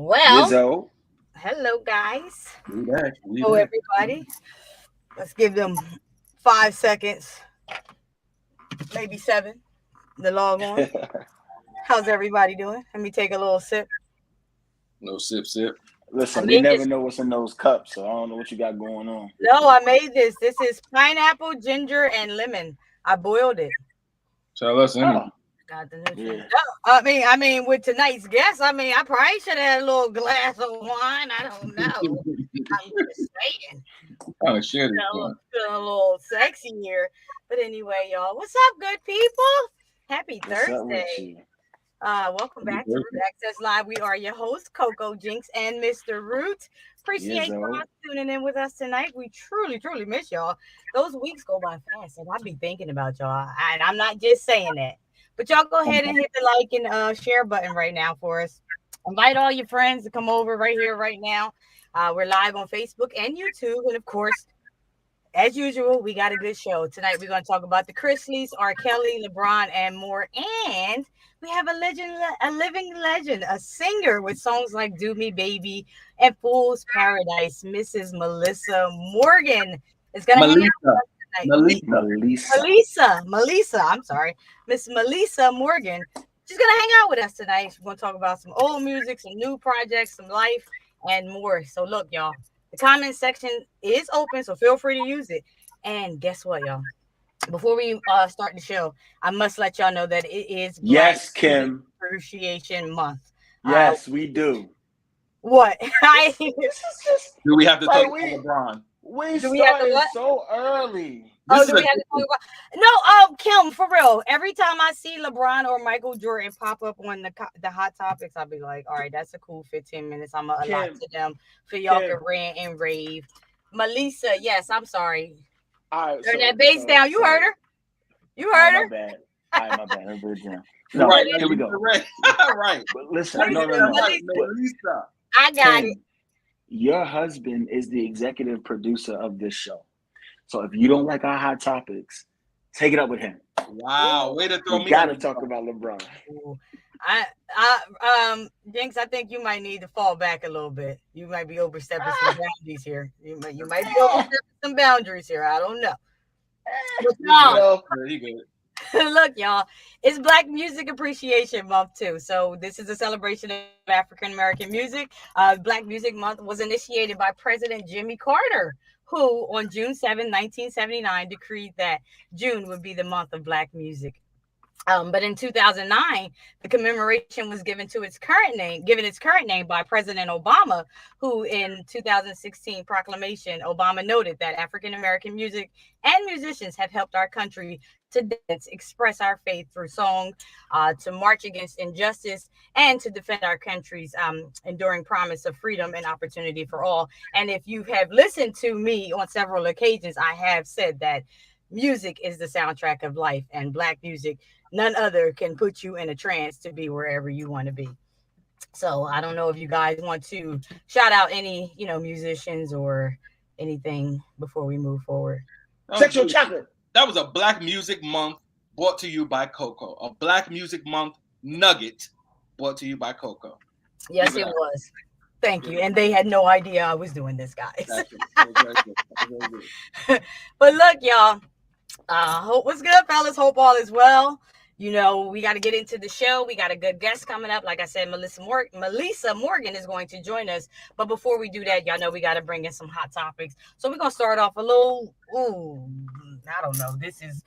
Well, Lizzo. hello guys. We back. We Hello back. everybody. Let's give them 5 seconds, maybe seven, to log on. How's everybody doing? Let me take a little sip. No sip sip. I Listen, we made never this. know what's in those cups, so I don't know what you got going on. No, I made this. This is pineapple, ginger, and lemon. I boiled it. Tell us Oh, anything. Got the nutrients. yeah. No, I mean, with tonight's guest, I probably should have had a little glass of wine. I don't know. I'm just saying. Kind of shit is Feeling a little sexy here. But anyway, y'all, what's up, good people? Happy What's up with Thursday. you? Welcome back to Root Access Live. We are your hosts, Coco Jinx and Mr. Root. Appreciate y'all Yizzo. tuning in with us tonight. We truly, truly miss y'all. Those weeks go by fast, and I be thinking about y'all. And I'm not just saying that. But y'all go ahead and hit the like and share button right now for us. Invite all your friends to come over right here, right now. We're live on Facebook and YouTube. And of course, as usual, we got a good show. Tonight we're going to talk about the Chrisleys, R. Kelly, LeBron, and more. And we have a legend, a living legend, a singer with songs like Do Me Baby and Fool's Paradise, Mrs. Melissa Morgan is going to hang out with Meli'sa. us tonight. Meli'sa. Melissa. Melissa, I'm sorry. Miss Melissa Morgan. She's going to hang out with us tonight. She's going to talk about some old music, some new projects, some life, and more. So look, y'all. The comment section is open, so feel free to use it. And guess what, y'all? Before we start the show, I must let y'all know that it is Black Yes, Music Kim. Appreciation Month. Yes, we do. What? This is just Do we have to like talk about LeBron? we Do we have to started what? so early. Oh, This do is we a have to talk about? No, Kim, for real. Every time I see LeBron or Michael Jordan pop up on the hot topics, I'll be like, all right, that's a cool 15 minutes. I'm gonna allot Kim, to them for y'all can Kim. rant and rave. Melissa, yes, I'm sorry. All right, Turn so that bass so down. You heard so her. You all right, heard my her. bad. All right, my bad. I'm very down. You No, heard right. it. here we Melissa, go. right. right. But listen, How you no, say no, that no. right? Melissa, But Melissa. I got it. Kim, your husband is the executive producer of this show. So if you don't like our hot topics, take it up with him. Wow. Way to throw We me got to under the talk bus. about LeBron. Ooh. Jinx, I think you might need to fall back a little bit. You might be overstepping some boundaries here. You might be overstepping some boundaries here. I don't know. But He You y'all, good. know, He good. look, y'all, it's Black Music Appreciation Month too. So this is a celebration of African American music. Black Music Month was initiated by President Jimmy Carter, who on June 7, 1979, decreed that June would be the month of Black music. But in 2009, the commemoration was given its current name by President Obama, who in 2016 proclamation, Obama noted that African American music and musicians have helped our country to dance, express our faith through song, to march against injustice, and to defend our country's enduring promise of freedom and opportunity for all. And if you have listened to me on several occasions, I have said that music is the soundtrack of life, and Black music, none other, can put you in a trance to be wherever you want to be. So I don't know if you guys want to shout out any, musicians or anything before we move forward. That was sexual good. chocolate. That was a Black Music Month brought to you by Coco. A Black Music Month nugget brought to you by Coco. Yes, Give it it up. was. Thank Give you. it up. And they had no idea I was doing this, guys. That's it. That was very good. That was very good. But look, y'all. Hope what's good, fellas. Hope all is well. We got to get into the show. We got a good guest coming up. Like I said, Meli'sa Morgan is going to join us. But before we do that, y'all know we got to bring in some hot topics. So we're gonna start off a little. I don't know. This is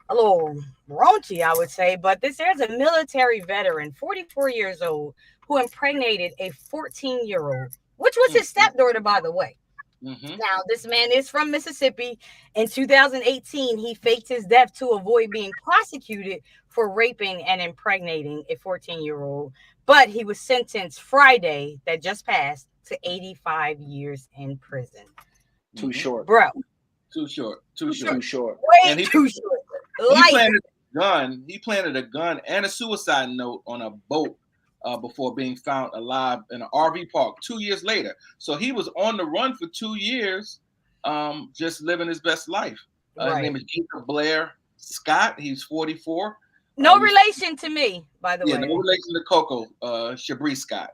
a little raunchy, I would say. But there's a military veteran, 44 years old, who impregnated a 14-year-old, which was his stepdaughter, by the way. Mm-hmm. Now, this man is from Mississippi. In 2018, he faked his death to avoid being prosecuted for raping and impregnating a 14-year-old. But he was sentenced Friday, that just passed, to 85 years in prison. Too Mm-hmm. short. Bro, Too short. Too Too short. short. way And too short. he Life. planted a gun. He planted a gun and a suicide note on a boat before being found alive in an RV park 2 years later. So he was on the run for 2 years, just living his best life. His Right. name is Jacob Blair Scott. He's 44. No relation to me, by the Yeah, way. no relation to Coco Shabri Scott.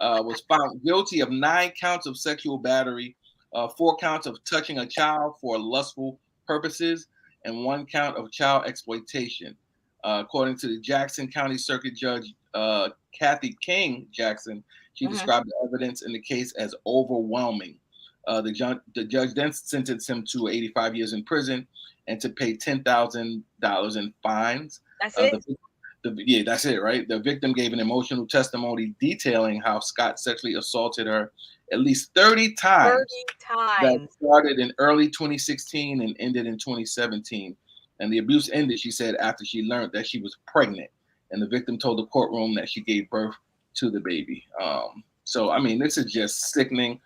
was found guilty of 9 counts of sexual battery, 4 counts of touching a child for lustful purposes, and 1 count of child exploitation. According to the Jackson County Circuit Judge Kathy King Jackson, she Hmm. described the evidence in the case as overwhelming. The judge then sentenced him to 85 years in prison and to pay $10,000 in fines. That's Uh, it. the, yeah, that's it, right? The victim gave an emotional testimony detailing how Scott sexually assaulted her at least 30 times 30 that times. started in early 2016 and ended in 2017. And the abuse ended, she said, after she learned that she was pregnant. And the victim told the courtroom that she gave birth to the baby. So, I mean, this is just sickening.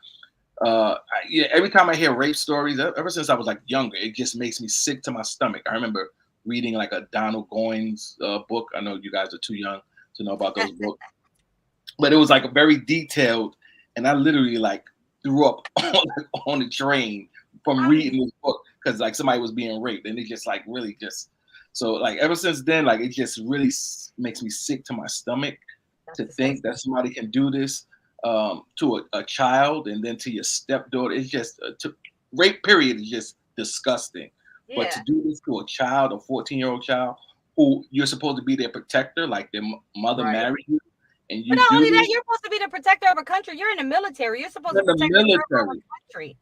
Yeah, every time I hear rape stories, ever since I was like younger, it just makes me sick to my stomach. I remember reading like a Donald Goines book. I know you guys are too young to know about those books, but it was like a very detailed, and I literally like threw up on the train from I'm, reading this book because like somebody was being raped, and it just like really just so like ever since then, like it just really makes me sick to my stomach that's to think that disgusting. somebody can do this to a child and then to your stepdaughter. It's just rape. Period is just disgusting. But to Yeah. do this to a child, a 14-year-old child, who you're supposed to be their protector, like their mother Right. married you, and But you not do only that, this you're supposed to be the protector of a country. You're in the military. You're supposed to in the protect the serve our military. country.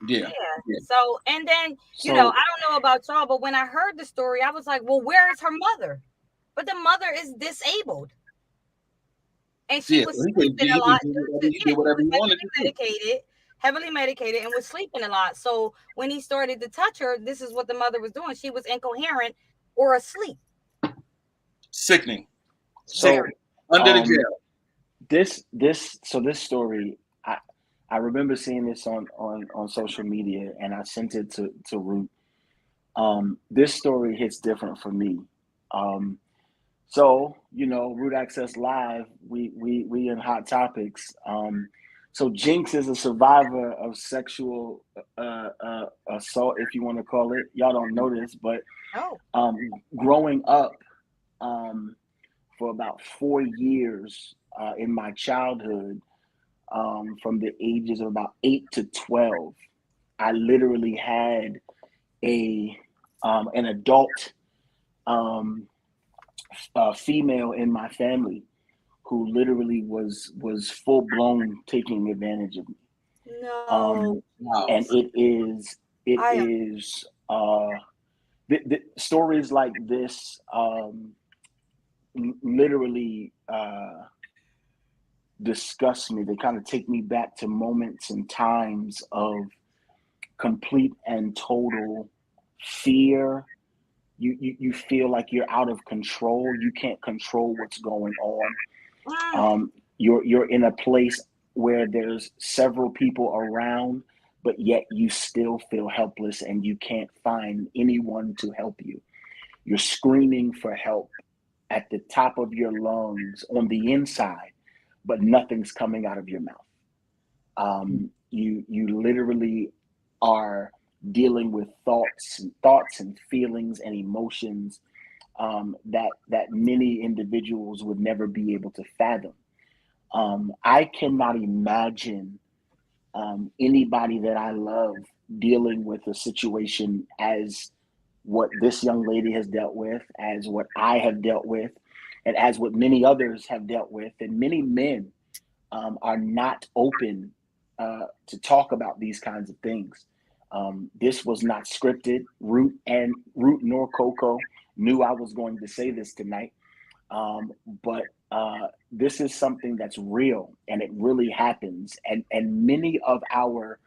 Yeah, Yeah. yeah, So, and then, So I don't know about y'all, but when I heard the story, I was like, well, where is her mother? But the mother is disabled. And she yeah. was So sleeping a he lot did due whatever to, he yeah, did she whatever was he wanted to do. heavily medicated, and was sleeping a lot. So when he started to touch her, this is what the mother was doing. She was incoherent or asleep. Sickening, so sickening. Very. Under the um jail. this story, I remember seeing this on social media, and I sent it to Root. This story hits different for me. Um, so Root Access Live, we in hot topics. So Jinx is a survivor of sexual assault, if you want to call it. Y'all don't know this, but Oh. um, growing up, um, for about 4 years in my childhood, from the ages of about 8 to 12, I literally had a an adult um, female in my family who literally was full blown taking advantage of me. No, Um, Wow. and please. it I am. is stories like this literally disgust me. They kind of take me back to moments and times of complete and total fear. You feel like you're out of control. You can't control what's going on. Mm, You're in a place where there's several people around, but yet you still feel helpless and you can't find anyone to help you. You're screaming for help at the top of your lungs on the inside, but nothing's coming out of your mouth. You literally are dealing with thoughts and feelings and emotions that many individuals would never be able to fathom. I cannot imagine anybody that I love dealing with a situation as what this young lady has dealt with, as what I have dealt with, and as what many others have dealt with, and many men are not open to talk about these kinds of things. This was not scripted. Root nor Coco knew I was going to say this tonight, but this is something that's real and it really happens. And many of our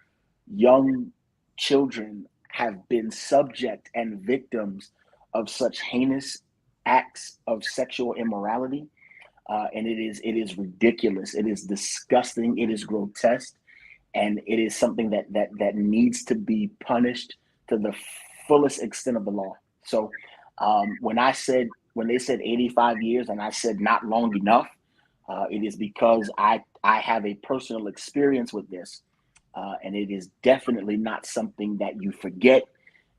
young children have been subject and victims of such heinous acts of sexual immorality, and it is ridiculous. It is disgusting. It is grotesque, and it is something that needs to be punished to the fullest extent of the law. So, when they said 85 years, and I said not long enough, it is because I have a personal experience with this, and it is definitely not something that you forget.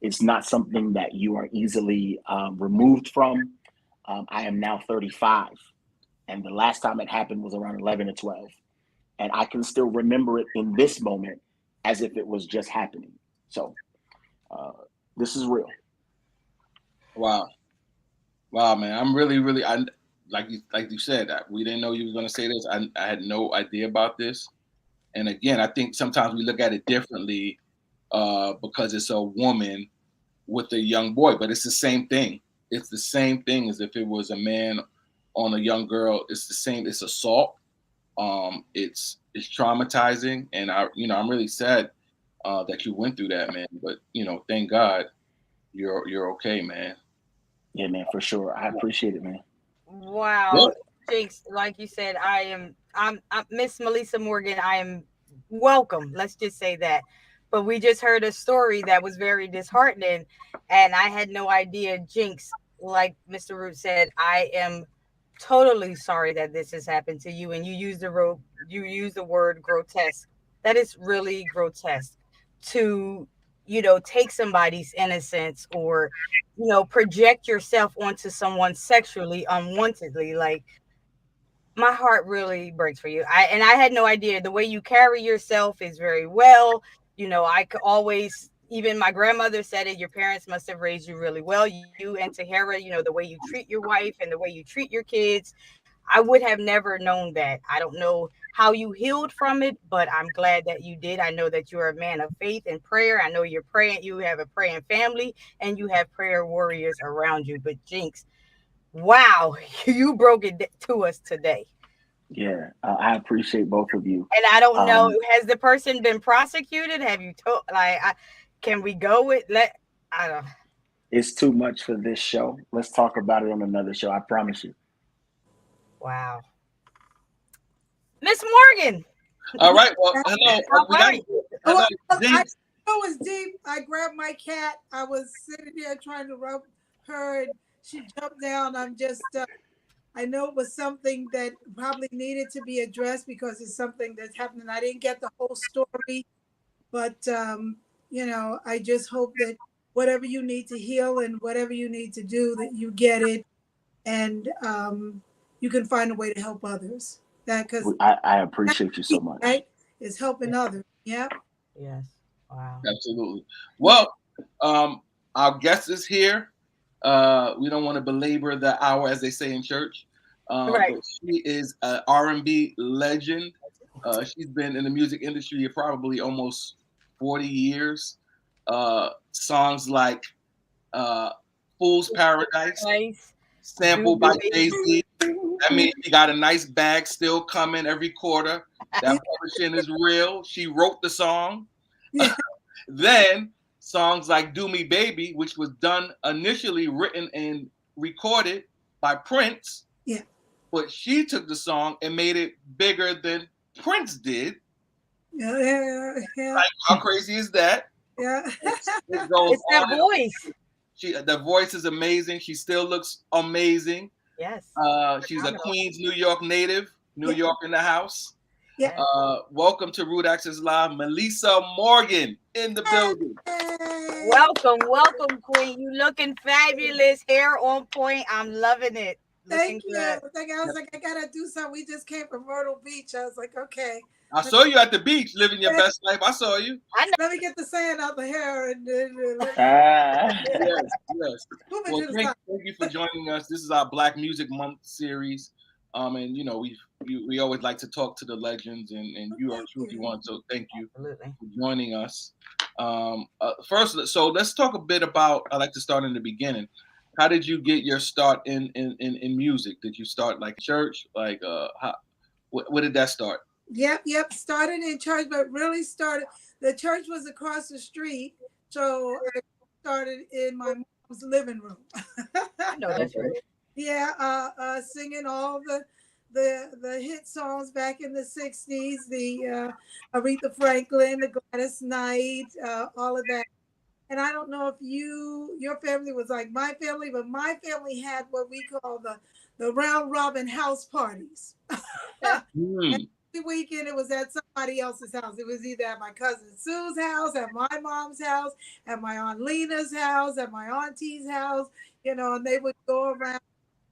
It's not something that you are easily removed from. I am now 35, and the last time it happened was around 11 or 12. and I can still remember it in this moment as if it was just happening. So uh, this is real. Wow. Wow, man. I'm really, really. I like you said. We didn't know you were going to say this. I had no idea about this. And again, I think sometimes we look at it differently because it's a woman with a young boy, but it's the same thing. It's the same thing as if it was a man on a young girl. It's the same. It's assault. It's traumatizing, and I'm really sad that you went through that, man. But thank God you're okay, man. Yeah, man, for sure. I appreciate it, man. Yeah. Wow, Jinx, like you said, I'm Miss Meli'sa Morgan. I am welcome. Let's just say that. But we just heard a story that was very disheartening, and I had no idea. Jinx, like Mr. Root said, I am totally sorry that this has happened to you. And you use the word grotesque. That is really grotesque to take somebody's innocence, or project yourself onto someone sexually unwantedly. Like, my heart really breaks for you. I had no idea. The way you carry yourself is very well. I could always, even my grandmother said it, your parents must have raised you really well. You and Tahara, the way you treat your wife and the way you treat your kids. I would have never known that. I don't know how you healed from it, but I'm glad that you did. I know that you're a man of faith and prayer. I know you're praying, you have a praying family, and you have prayer warriors around you. But Jinx, wow, you broke it to us today. Yeah, I appreciate both of you. And I don't know, Um, has the person been prosecuted? Have you told, can we go with I don't. it's too much for this show. Let's talk about it on another show. I promise you. Wow. Miss Morgan, All right. Well, hello. We how got are you? hello, I Jinx. know it was deep. I grabbed my cat. I was sitting there trying to rub her, and she jumped down. I know it was something that probably needed to be addressed because it's something that's happening. I didn't get the whole story, but I just hope that whatever you need to heal and whatever you need to do, that you get it, and you can find a way to help others. That because I appreciate you so much. right is helping others. Yeah. Yes. Wow. Absolutely. Yeah. Well, our guest is here. We don't want to belabor the hour, as they say in church, Right. but she is an R&B legend. She's been in the music industry probably almost 40 years. Songs like uh, "Fool's Paradise," Nice. Do sampled by me, baby. Jay-Z. That means she got a nice bag still coming every quarter. That publishing is real. She wrote the song. Yeah. Then songs like "Do Me Baby," which was done initially written and recorded by Prince, Yeah. but she took the song and made it bigger than Prince did. Yeah. Yeah. Yeah. Like, how crazy is that? Yeah. It goes It's that on. voice. The voice is amazing. She still looks amazing. Yes. She's a Phenomenal. Queens, New York native. New Yeah. York in the house. Yeah. Yes. Welcome to Root Access Live, Meli'sa Morgan in the building. Hey. Welcome, welcome, Queen. You looking fabulous. Hair on point. I'm loving it. Looking Thank you. good. I was like, I gotta do something. We just came from Myrtle Beach. I was like, okay, I saw you at the beach living your best life. I saw you. I know. let me get the sand out the hair and let me Ah, Yes, yes. move it Well, to the thank, side. thank you for joining us. This is our Black Music Month series. And we always like to talk to the legends, and you are Thank truly you. one. So thank you Absolutely. for joining us. First, so let's talk a bit about. I like to start in the beginning. How did you get your start in music? Did you start like church? Like, where did that start? Yep. Started in church, but really started. The church was across the street, so I started in my mom's living room. I know that's Okay. right. Yeah, singing all the hit songs back in the '60s, the Aretha Franklin, the Gladys Knight, all of that. And I don't know if your family was like my family, but my family had what we call the round robin house parties. Hmm. Every weekend it was at somebody else's house. It was either at my cousin Sue's house, at my mom's house, at my aunt Lena's house, at my auntie's house, and they would go around.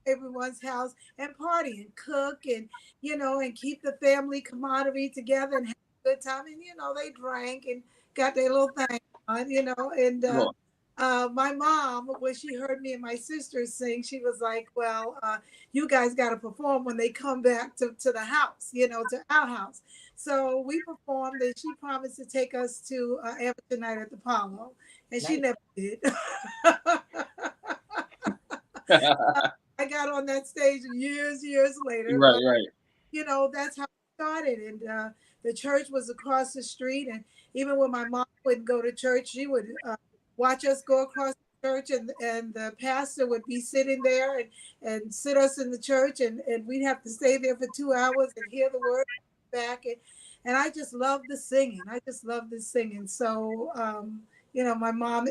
everyone's house and party and cook and, and keep the family camaraderie together and have a good time. And, they drank and got their little thing on, and Sure. my mom, when she heard me and my sisters sing, she was like, well, you guys got to perform when they come back to the house, to our house. So we performed, and she promised to take us to Amateur Night at the Apollo, and she Nice. never did. I got on that stage years later, Right, but right. that's how it started. And the church was across the street. And even when my mom wouldn't go to church, she would watch us go across the church, and the pastor would be sitting there and sit us in the church, and we'd have to stay there for 2 hours and hear the word back. And I just love the singing. I just love the singing. So, my mom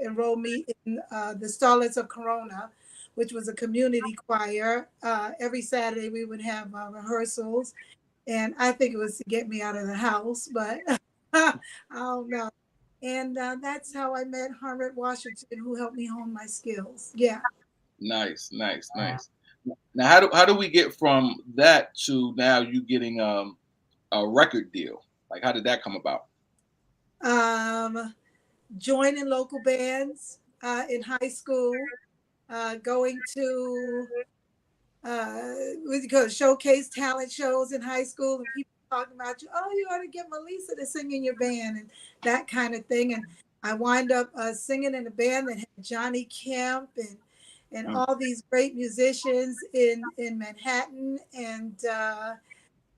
enrolled me in the Starlets of Corona, which was a community choir. Every Saturday we would have rehearsals, and I think it was to get me out of the house, but I don't know. And that's how I met Harriet Washington, who helped me hone my skills. Yeah. Nice, nice, nice. Now, how do we get from that to now you getting a record deal? Like, how did that come about? Joining local bands in high school, going to what do you call it, showcase talent shows in high school, and people talking about you. Oh, you ought to get Meli'sa to sing in your band and that kind of thing. And I wind up singing in a band that had Johnny Kemp and Mm. all these great musicians in Manhattan. And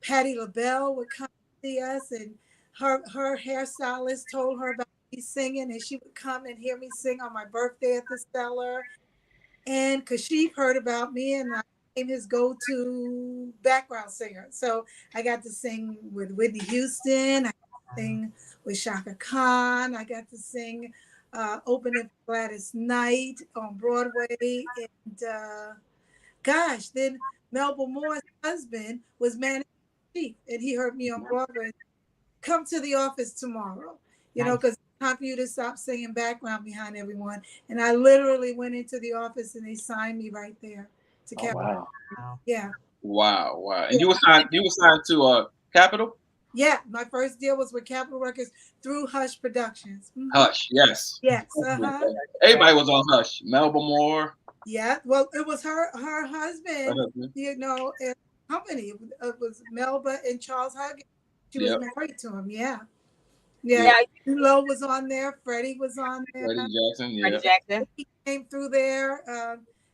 Patti LaBelle would come see us, and her hairstylist told her about me singing, and she would come and hear me sing on my birthday at the Cellar. And because she heard about me, and I became his go-to background singer. So I got to sing with Whitney Houston. I got to sing with Shaka Khan. I got to sing opening for Gladys Knight on Broadway. And gosh, then Melba Moore's husband was manager in chief, and he heard me on Broadway. Come to the office tomorrow, Nice. because it's time for you to stop singing background behind everyone. And I literally went into the office, and they signed me right there to Oh, Capitol. wow. Wow. Yeah. Wow, wow. And Yeah. you were signed to Capitol? Yeah. My first deal was with Capitol Records through Hush Productions. Mhm. Hush, yes. Yes. Uh-huh. Everybody was on Hush. Melba Moore. Yeah. Well, it was her husband, husband. and company. It was Melba and Charles Huggins. She was Yep. married to him. Yeah. Yeah. Yeah. Now, Lo was on there. Freddie was on there. Freddie Jackson. Freddie Yeah. Jackson, He came through there.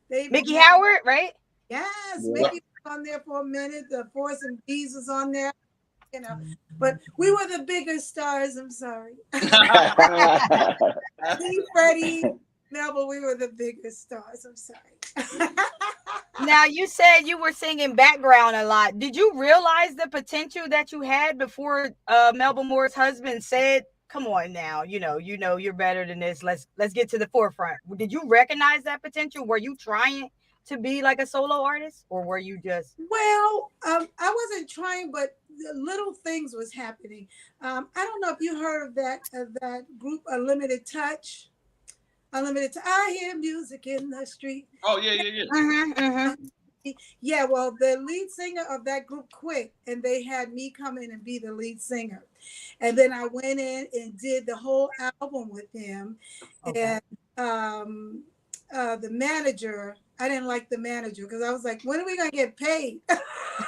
They even Mickey had, Howard, right? yes, Yeah. Mickey was on there for a minute. The Force and Bees was on there, but we were the bigger stars. I'm sorry. Me, Freddie, Melba, we were the bigger stars. I'm sorry. Now, you said you were singing background a lot. Did you realize the potential that you had before Melba Moore's husband said, "Come on now, you're better than this. Let's get to the forefront." Did you recognize that potential? Were you trying to be like a solo artist, or were you just Well, I wasn't trying, but the little things was happening. I don't know if you heard of that group, Unlimited Touch. Unlimited Touch. I hear music in the street. Oh yeah, yeah, yeah. Yeah, well, the lead singer of that group quit, and they had me come in and be the lead singer. And then I went in and did the whole album with him. okay? And the manager, I didn't like the manager because I was like, when are we going to get paid? You know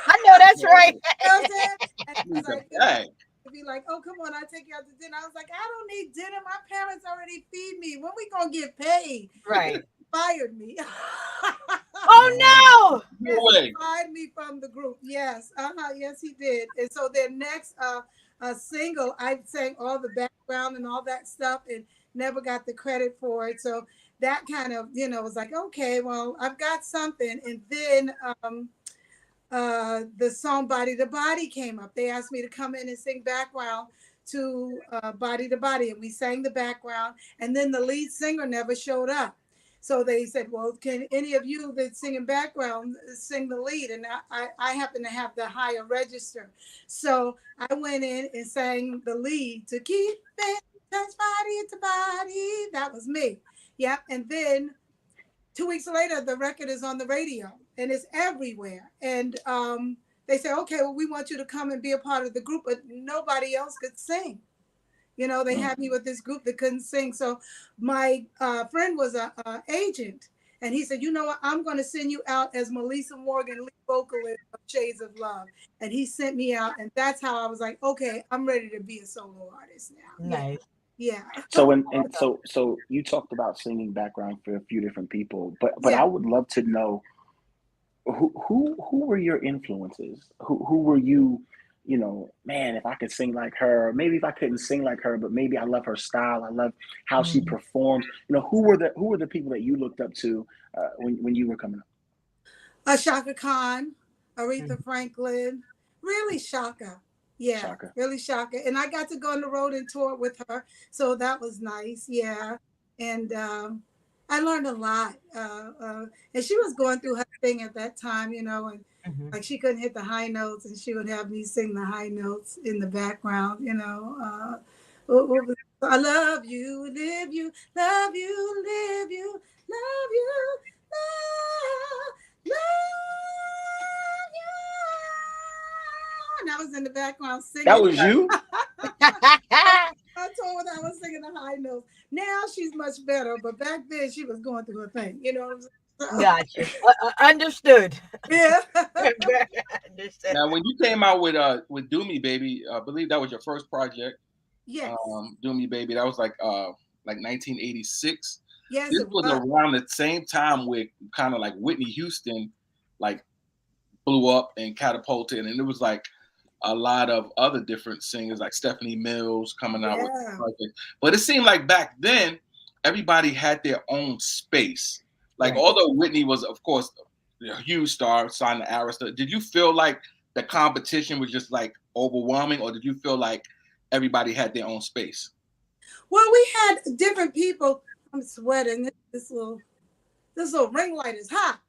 I know that's right. what I'm saying? And he was He's a like, bag. to be like, oh, come on, I'll take you out to dinner. I was like, I don't need dinner. My parents already feed me. When we going to get paid? Right. Fired me. Oh No Yes, way. he fired me from the group. Yes, yes, he did. And so their next single, I sang all the background and all that stuff, and never got the credit for it. So that kind of, was like, okay, well, I've got something. And then the song "Body to Body" came up. They asked me to come in and sing background to "Body to Body," and we sang the background. And then the lead singer never showed up. So they said, well, can any of you that sing in background sing the lead? And I happen to have the higher register. So I went in and sang the lead to "Keep It Touch Body to Body." That was me. Yeah. And then 2 weeks later, the record is on the radio and it's everywhere. And they say, okay, well, we want you to come and be a part of the group, but nobody else could sing. You know, they had me with this group that couldn't sing. So my friend was a agent, and he said, you know what, I'm going to send you out as Meli'sa Morgan, lead vocalist of Shades of Love. And he sent me out, and that's how I was like, okay, I'm ready to be a solo artist now. Nice. Yeah. So so you talked about singing background for a few different people, but Yeah. I would love to know who were your influences? Who were you? You know, man, if I could sing like her, or maybe if I couldn't sing like her, but maybe I love her style. I love how she performs. You know, who were the people that you looked up to when you were coming up? Shaka Khan, Aretha Franklin, really Shaka. Yeah, Shaka. really Shaka. And I got to go on the road and tour with her, so that was nice. Yeah, and I learned a lot. And she was going through her thing at that time, you know, and like she couldn't hit the high notes, and she would have me sing the high notes in the background, you know. I love you, live you, love you, live you, love you, love you. And I was in the background singing. That was you? I told her I was singing the high notes. Now she's much better, but back then she was going through her thing. You know what I'm saying? Gotcha. Understood. Yeah. Understood. Now, when you came out with "Do Me Baby," I believe that was your first project. Yes. "Do Me Baby." That was like 1986. Yes. This was around the same time with kind of like Whitney Houston, like blew up and catapulted, and it was like a lot of other different singers like Stephanie Mills coming out with the project. But it seemed like back then everybody had their own space. Like although Whitney was, of course, a huge star, signed to Arista, did you feel like the competition was just like overwhelming, or did you feel like everybody had their own space? Well, we had different people. I'm sweating. This little ring light is hot.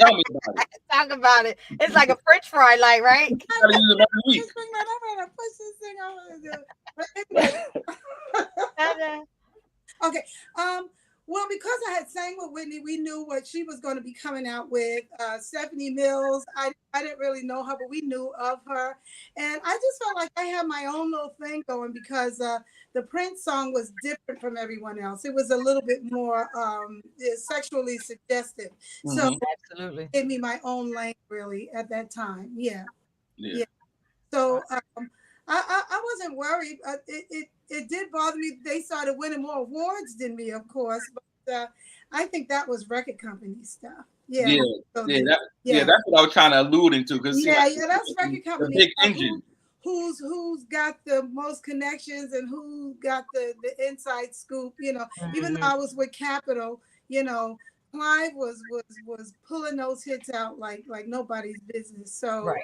Tell me about it. Talk about it. It's like a French fry light, right? You gotta use it every week. I'm gonna push this thing. Okay. Well, because I had sang with Whitney, we knew what she was going to be coming out with. Stephanie Mills, I didn't really know her, but we knew of her. And I just felt like I had my own little thing going because the Prince song was different from everyone else. It was a little bit more sexually suggestive. So absolutely, it gave me my own lane really at that time. Yeah. So I wasn't worried. It did bother me. They started winning more awards than me, of course, but I think that was record company stuff. Yeah, that's what I was trying to allude to. That's record company. The big engine. Who's got the most connections and who got the inside scoop? You know, even though I was with Capitol, you know, Clive was pulling those hits out like nobody's business. So.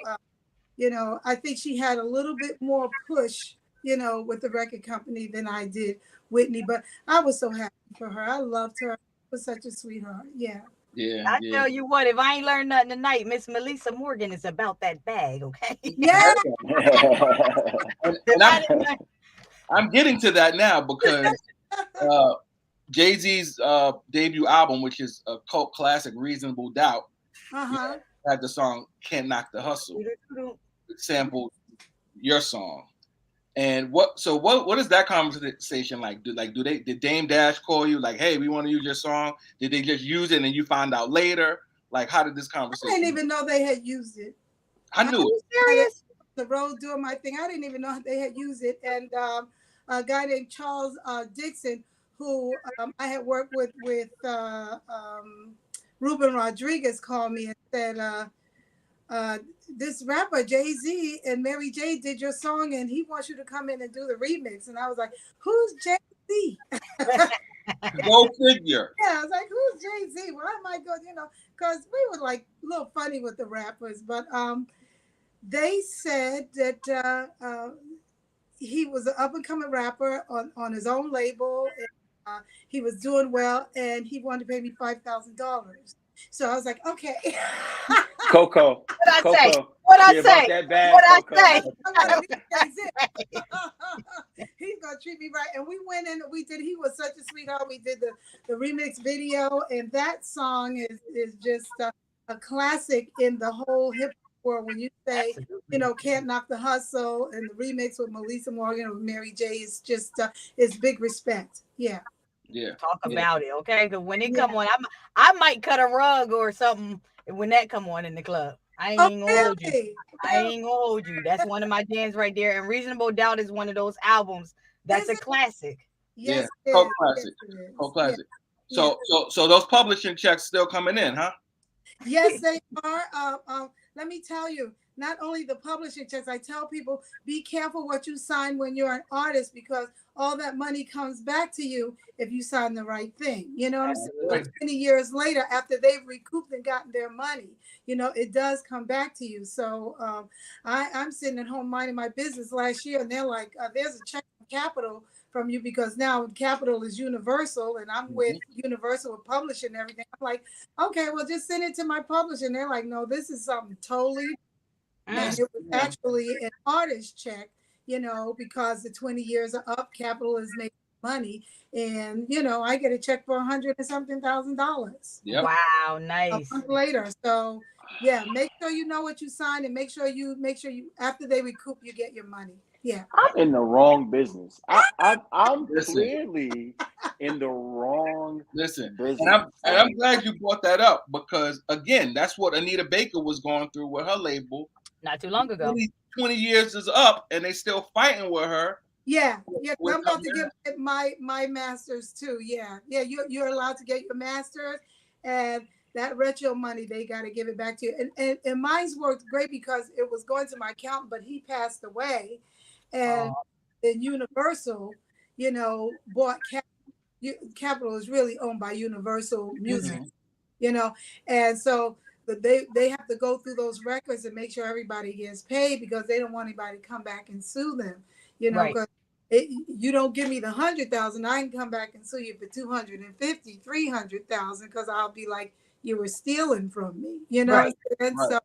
You know, I think she had a little bit more push, you know, with the record company than I did Whitney. But I was so happy for her. I loved her. She was such a sweetheart. Yeah. I tell you what, if I ain't learned nothing tonight, Miss Meli'sa Morgan is about that bag, okay? Yeah. and I'm getting to that now because Jay-Z's debut album, which is a cult classic, Reasonable Doubt, had the song "Can't Knock the Hustle." It sampled your song. And what is that conversation like? Did Dame Dash call you like, hey, we want to use your song? Did they just use it and you find out later? Like, how did this conversation? I didn't even know they had used it. I knew it. Serious? The road doing my thing. I didn't even know they had used it. And a guy named Charles Dixon, who I had worked with Ruben Rodriguez, called me and said, this rapper Jay-Z and Mary J did your song and he wants you to come in and do the remix. And I was like, who's Jay-Z? Go figure. Yeah, I was like, who's Jay-Z? Why am I going, you know, because we were like a little funny with the rappers, but they said that he was an up-and-coming rapper on his own label. And, he was doing well and he wanted to pay me $5,000. So I was like, okay. Coco. What What I She about say? that bad, What I Coco. say? He's gonna treat me right. And we went in, we did, he was such a sweetheart. We did the remix video, and that song is just a classic in the whole hip hop world. When you say, Can't Knock the Hustle, and the remix with Meli'sa Morgan with Mary J is just it's big respect. Yeah. Yeah. Talk Yeah. about it, okay? Because when it Yeah. come on, I might cut a rug or something when that come on in the club. I ain't Oh, even gonna hold you. really? I ain't gonna hold you. That's one of my jams right there. And Reasonable Doubt is one of those albums that's Is a it? classic. Yeah. Yes, it Cult is. classic. Yes, it is. Cult Yeah. classic. So those publishing checks still coming in, huh? Yes, they are. Let me tell you, not only the publishing checks, I tell people be careful what you sign when you're an artist, because all that money comes back to you if you sign the right thing. You know what I'm saying? Right. 20 years later, after they've recouped and gotten their money, it does come back to you. So I'm sitting at home minding my business last year, and they're like, there's a check from Capital from you, because now Capital is Universal, and I'm with Universal with publishing and everything. I'm like, okay, well, just send it to my publisher. And they're like, no, this is something totally. And it was actually an artist check, because the 20 years are up, Capital is making money. And, I get a check for $100 and something thousand. Yep. Wow, A nice. month later. So yeah, make sure you know what you signed, and make sure you after they recoup, you get your money. Yeah. I'm in the wrong business. I'm Listen. clearly in the wrong Listen, business. and I'm glad you brought that up, because again, that's what Anita Baker was going through with her label. Not too long ago. 20 years is up, and they still fighting with her. Yeah. I'm about to coming get my masters too. Yeah. You're allowed to get your masters, and that retro money, they got to give it back to you. And mine's worked great because it was going to my accountant, but he passed away, and then Universal, bought Capital is really owned by Universal Music, and so they have to go through those records and make sure everybody gets paid, because they don't want anybody to come back and sue them, Right. because you don't give me the 100,000, I can come back and sue you for 250, 300,000, because I'll be like, you were stealing from me, Right. And Right. so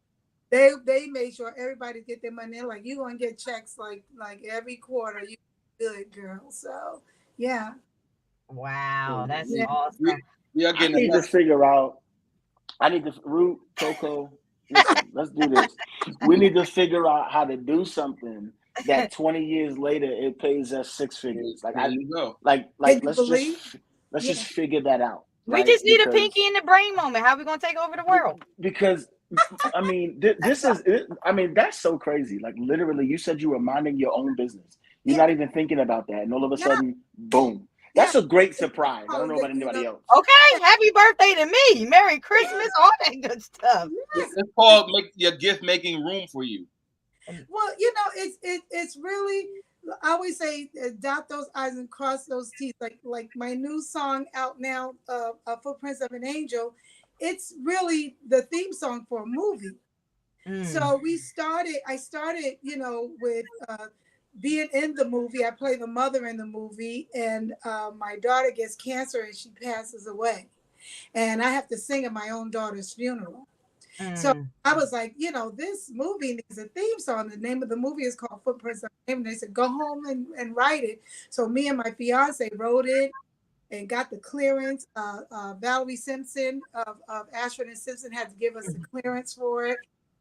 they made sure everybody get their money. They're like, you're gonna get checks like every quarter. You good, girl. So yeah. Wow, that's Yeah. awesome. We are I getting need to figure out. I need to Root Coco. Listen, let's do this. We need to figure out how to do something that 20 years later it pays us six figures. there you go. Can you let's believe? just figure that out. We Right? just need a pinky in the brain moment. How we gonna take over the world? Because I mean, that's so crazy. Like literally, you said you were minding your own business. You're not even thinking about that, and all of a sudden, boom. That's a great surprise. I don't know about anybody else. Okay, happy birthday to me. Merry Christmas, all that good stuff. It's called make your gift making room for you. Well, it's really, I always say, dot those I's and cross those T's. Like my new song out now, Footprints of an Angel. It's really the theme song for a movie. So I started, with being in the movie. I play the mother in the movie, and my daughter gets cancer and she passes away. And I have to sing at my own daughter's funeral. So I was like, this movie needs a theme song. The name of the movie is called Footprints of an Angel. And they said, go home and write it. So me and my fiance wrote it and got the clearance. Valerie Simpson of Ashford and Simpson had to give us the clearance for it.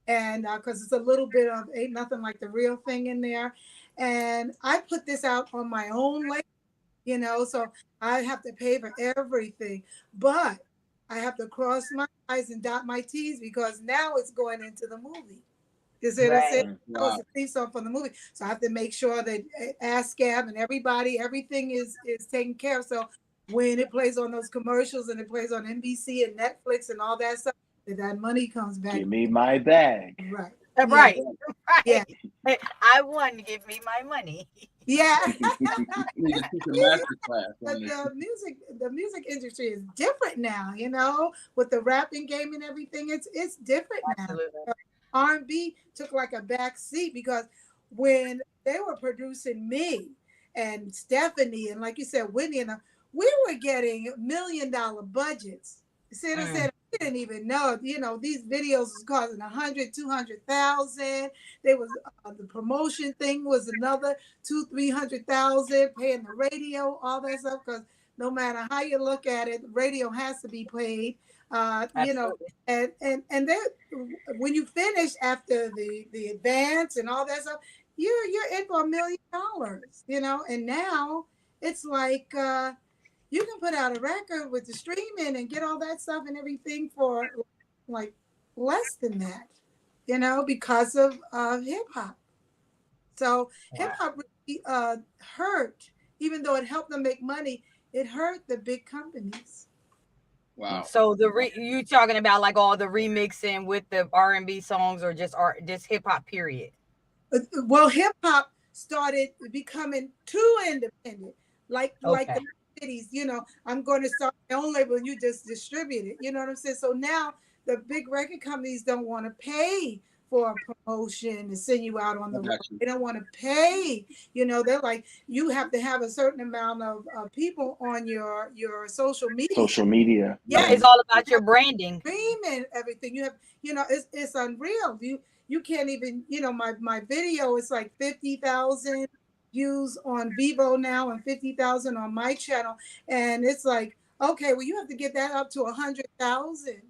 And because it's a little bit of Ain't Nothing Like the Real Thing in there. And I put this out on my own label, so I have to pay for everything. But I have to cross my I's and dot my T's, because now it's going into the movie. You see what I'm saying? That was the theme song from the movie. So I have to make sure that ASCAP and everything is taken care of. So when it plays on those commercials and it plays on NBC and Netflix and all that stuff, that money comes back. Give me my bag. Right. Right. Yeah. I won. Give me my money. Yeah. You need to teach a master class But on this. the music industry is different now, with the rapping game and everything. It's different now. R&B took like a back seat, because when they were producing me and Stephanie and, like you said, Whitney, and we were getting $1 million budgets. You see what I'm saying? didn't even know, these videos was costing 100, 200,000. There was the promotion thing was another 200,000, 300,000, paying the radio, all that stuff. Because no matter how you look at it, the radio has to be played. Absolutely. And then when you finish after the advance and all that stuff, you're in for $1 million, and now it's like you can put out a record with the streaming and get all that stuff and everything for like less than that, because of hip hop. So hip Wow. hop really hurt, even though it helped them make money. It hurt the big companies. Wow. So you talking about like all the remixing with the R&B songs, or just hip hop period? Well, hip hop started becoming too independent, like Okay. the cities. I'm going to start my own label, and you just distribute it. You know what I'm saying? So now the big record companies don't want to pay for a promotion to send you out on I the road. got you. They don't want to pay. They're like, you have to have a certain amount of people on your social media. Social media. Yeah, Yeah, it's all about your branding. stream and everything. You have, it's unreal. You can't even, my video is like 50,000 views on Vivo now and 50,000 on my channel, and it's like, okay, well, you have to get that up to 100,000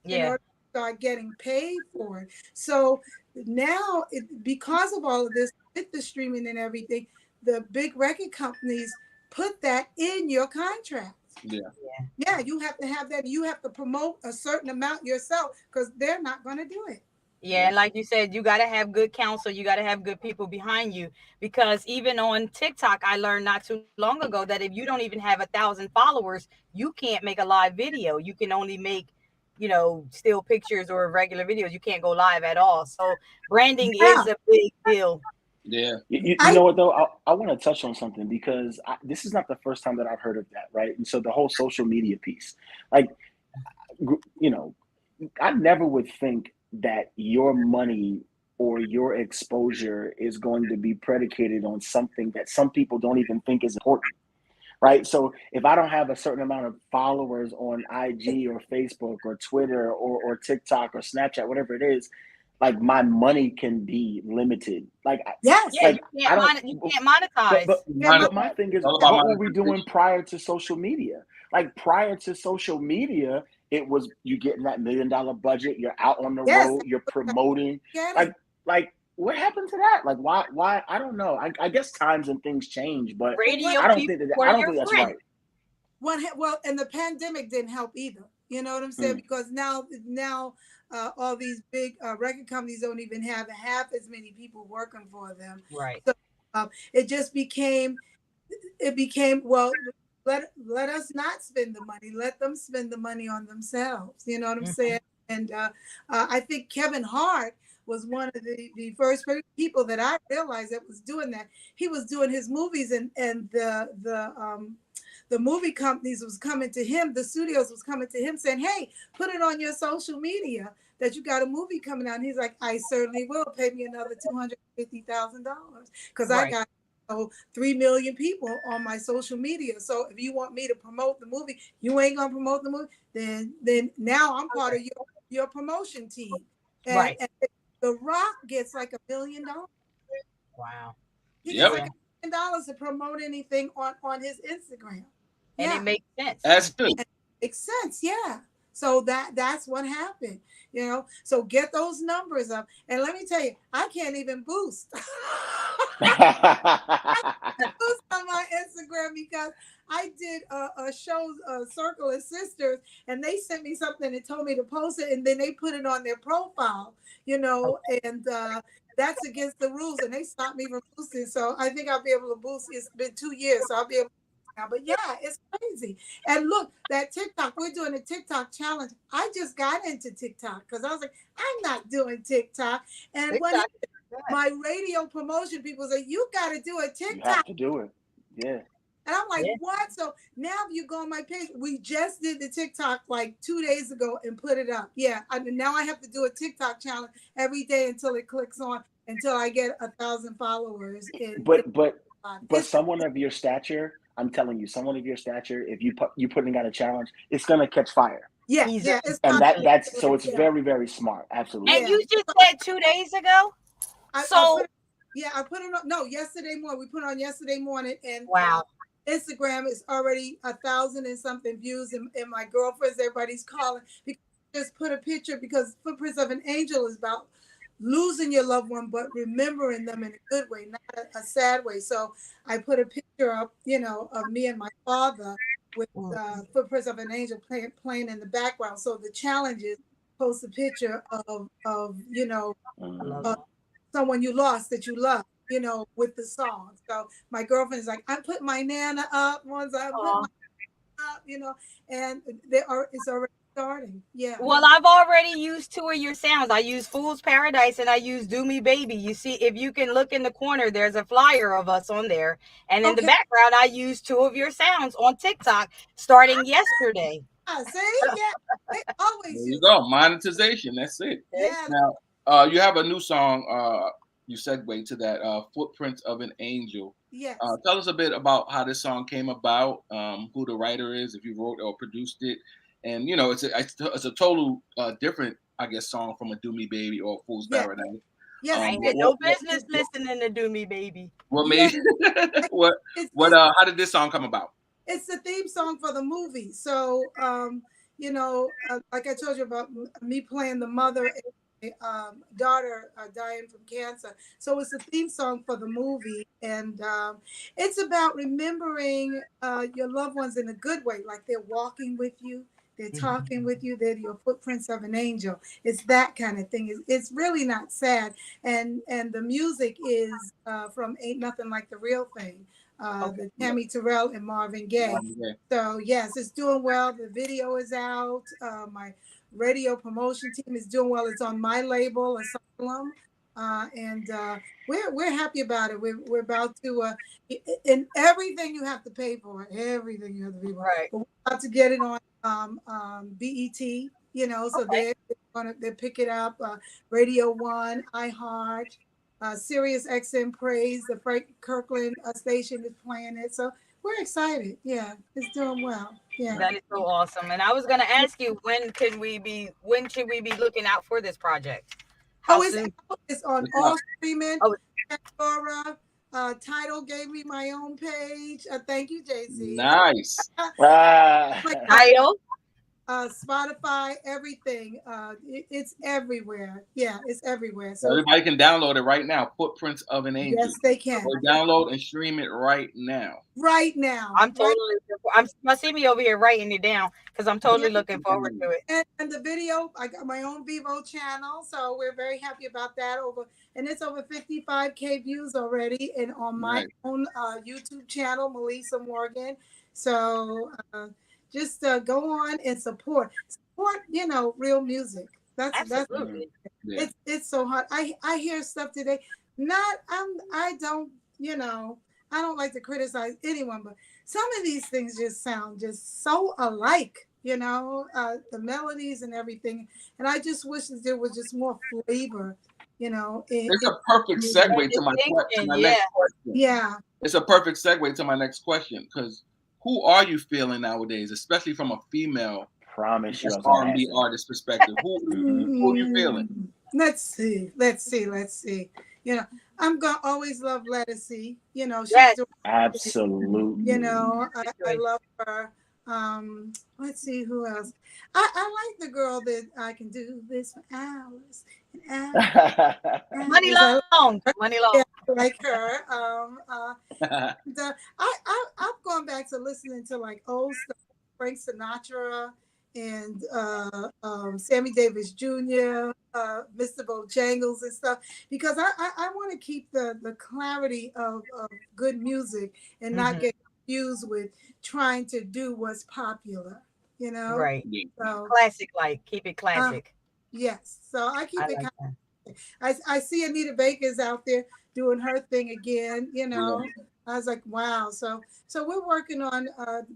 in Yeah. order to start getting paid for it. So now, because of all of this with the streaming and everything, the big record companies put that in your contract. Yeah. Yeah. Yeah, you have to have that. You have to promote a certain amount yourself because they're not going to do it. Yeah, and like you said, you got to have good counsel. You got to have good people behind you, because even on TikTok, I learned not too long ago that if you don't even have 1,000 followers, you can't make a live video. You can only make, still pictures or regular videos. You can't go live at all. So branding Yeah, is a big deal. Yeah. You I know what though? I want to touch on something because this is not the first time that I've heard of that, right? And so the whole social media piece, like, you know, I never would think that your money or your exposure is going to be predicated on something that some people don't even think is important, right? So if I don't have a certain amount of followers on IG or Facebook or Twitter or TikTok or Snapchat, whatever it is, like my money can be limited. yes, Yeah, Like I don't. you can't But monetize. but yeah, Monet- but my thing is, all about what were we doing monetization. prior to social media? Like prior to social media, it was you getting that $1 million budget, you're out on the yes, road, you're promoting. get Like it. like what happened to that? Like why I don't know. I guess times and things change, but But what? I Radio don't think people that were I don't your think that's friend. right. Well, and the pandemic didn't help either. You know what I'm saying? Mm. Because now all these big record companies don't even have half as many people working for them. Right. So it just became, well, let us not spend the money. Let them spend the money on themselves. You know what I'm Mhm. saying? And I think Kevin Hart was one of the first people that I realized that was doing that. He was doing his movies, and the movie companies was coming to him, the studios was coming to him saying, hey, put it on your social media that you got a movie coming out. And he's like, I certainly will. Pay me another $250,000 because I Right. got 3 million people on my social media. So if you want me to promote the movie, you ain't gonna promote the movie. Then now I'm part of your promotion team. And, Right. and The Rock gets like $1 million. Wow. He gets Yep. like Yeah. $1 million to promote anything on his Instagram. And it Yeah, makes sense. That's good. it makes sense. Yeah. So that's what happened. So get those numbers up. And let me tell you, I can't even boost. Boost on my Instagram because I did a show, Circle of Sisters, and they sent me something and told me to post it, and then they put it on their profile, and that's against the rules, and they stopped me from boosting. So I think I'll be able to boost. It's been 2 years, so I'll be able to now. But yeah, it's crazy. And look, that TikTok, we're doing a TikTok challenge. I just got into TikTok because I was like, I'm not doing TikTok. And when TikTok is good. my radio promotion people say, you got to do a You have TikTok. to do it. Yeah. And I'm like, Yeah. what? So now if you go on my page, we just did the TikTok like 2 days ago and put it up. Yeah. Now I have to do a TikTok challenge every day until it clicks on, until I get 1,000 followers But but but it's someone of your stature, I'm telling you, someone of your stature, if you putting out a challenge, it's gonna catch fire. Yeah, Easily. yeah, it's And not. that's so it's Yeah, very, very smart. And Absolutely. yeah. you just said 2 days ago. I So put, yeah, I put it on. No, yesterday morning. We put it on yesterday morning, and wow. Instagram is already 1,000 and something views, and my girlfriends, everybody's calling because I just put a picture because Footprints of an Angel is about losing your loved one, but remembering them in a good way, not a sad way. So I put a picture up, of me and my father with Mm, Footprints of an Angel playing in the background. So the challenge is post a picture of I love uh, it. someone you lost that you love, with the song. So my girlfriend is like, I put my Nana up once, I put Aw. my up, and it's already starting. Yeah. Well, I've already used two of your sounds. I used Fool's Paradise and I used Do Me Baby. You see, if you can look in the corner, there's a flyer of us on there. And in the Okay. background, I used two of your sounds on TikTok starting yesterday. See, yeah, they always There you use. go. Monetization. That's it. Yeah. Now, you have a new song. You segue to that. Footprints of an Angel. Yes. Tell us a bit about how this song came about, who the writer is, if you wrote or produced it, and it's a total different, I guess, song from a Do Me Baby or Fool's Yeah. Paradise. Yes. I ain't It, had no What business listening to Do Me Baby. what yeah. made what It's what how did this song come about? it's the theme song for the movie. So, like I told you about me playing the mother and my daughter dying from cancer. So it's a theme song for the movie, and it's about remembering your loved ones in a good way, like they're walking with you. They're talking with you. They're your footprints of an angel. It's that kind of thing. It's really not sad, and the music is from Ain't Nothing Like the Real Thing, Okay. the Tammy Terrell and Marvin Gaye. Okay. So yes, it's doing well. The video is out. My radio promotion team is doing well. It's on my label, Asylum, and we're happy about it. We're about to in everything you have to pay for, everything you have to pay for. Right. But we're about to get it on BET. So Okay. they pick it up. Radio One, iHeart, Sirius XM Praise, the Frank Kirkland station is playing it. So we're excited. Yeah, it's doing well. Yeah. That is so awesome. And I was gonna ask you when should we be looking out for this project? How Oh, it's soon? out. It's on What's all up? streaming. Oh, Pandora. Title gave me my own page. Thank you, JC. Nice. Like Ah. title. Spotify, everything. It's everywhere. Yeah, it's everywhere. So So everybody can download it right now. Footprints of an Angel. yes, they can. Or download and stream it right now. Right now. I'm Right. totally. I see me over here writing it down because I'm Yeah. totally looking forward to it. And the video, I got my own Vivo channel, so we're very happy about that. And it's over 55K views already, and on my Nice. own YouTube channel, Meli'sa Morgan. So just go on and support, real music. That's Mhm. Absolutely. Yeah. it's so hard. I hear stuff today. Not I don't I don't like to criticize anyone, but some of these things just sound just so alike. The melodies and everything, and I just wish that there was just more flavor. It's In a perfect music. segue to Distinction. my Yeah. next question. Yeah. It's a perfect segue to my next question because who are you feeling nowadays, especially from a female Promise you, I was gonna R&B ask that. artist perspective? Who are you feeling? Let's see. Let's see. You know, I'm gonna always love Lettucey. She's Yes. doing. Absolutely. Good I choice. love her. Let's see who else. I like the girl that I can do this for hours and Money hours. long. Money long. Yeah, I like her. I've gone back to listening to like old stuff, Frank Sinatra and Sammy Davis Jr., Mr. Bojangles and stuff, because I want to keep the clarity of good music and not Hmm. get confused with trying to do what's popular, you know? Right. Yeah. So, Classic. Like keep it uh, classic. yes. So I I keep it like that. I see Anita Baker's out there doing her thing again, Yeah. I was like, wow. So we're working on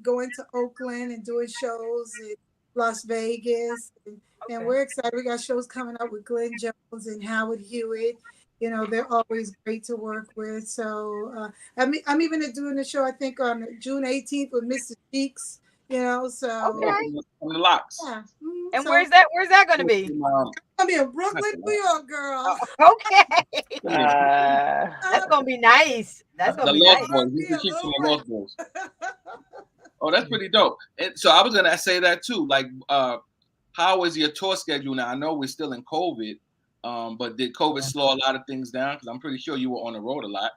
going to Oakland and doing shows in Las Vegas, and Okay. we're excited. We got shows coming up with Glenn Jones and Howard Hewitt. They're always great to work with. So I'm even doing a show, I think, on June 18th with Mr. Cheeks. So Okay. From the locks. yeah. And So where's that going to be? I'm in Brooklyn, New York, girl. Okay. Uh, That's going to be nice. That's going The to be Lost nice. Boys. Be He's the a chick from little the wet. Lost Boys. Oh, that's pretty dope. And so I was gonna say that too. Like, how is your tour schedule now? I know we're still in COVID, but did COVID slow a lot of things down? Because I'm pretty sure you were on the road a lot.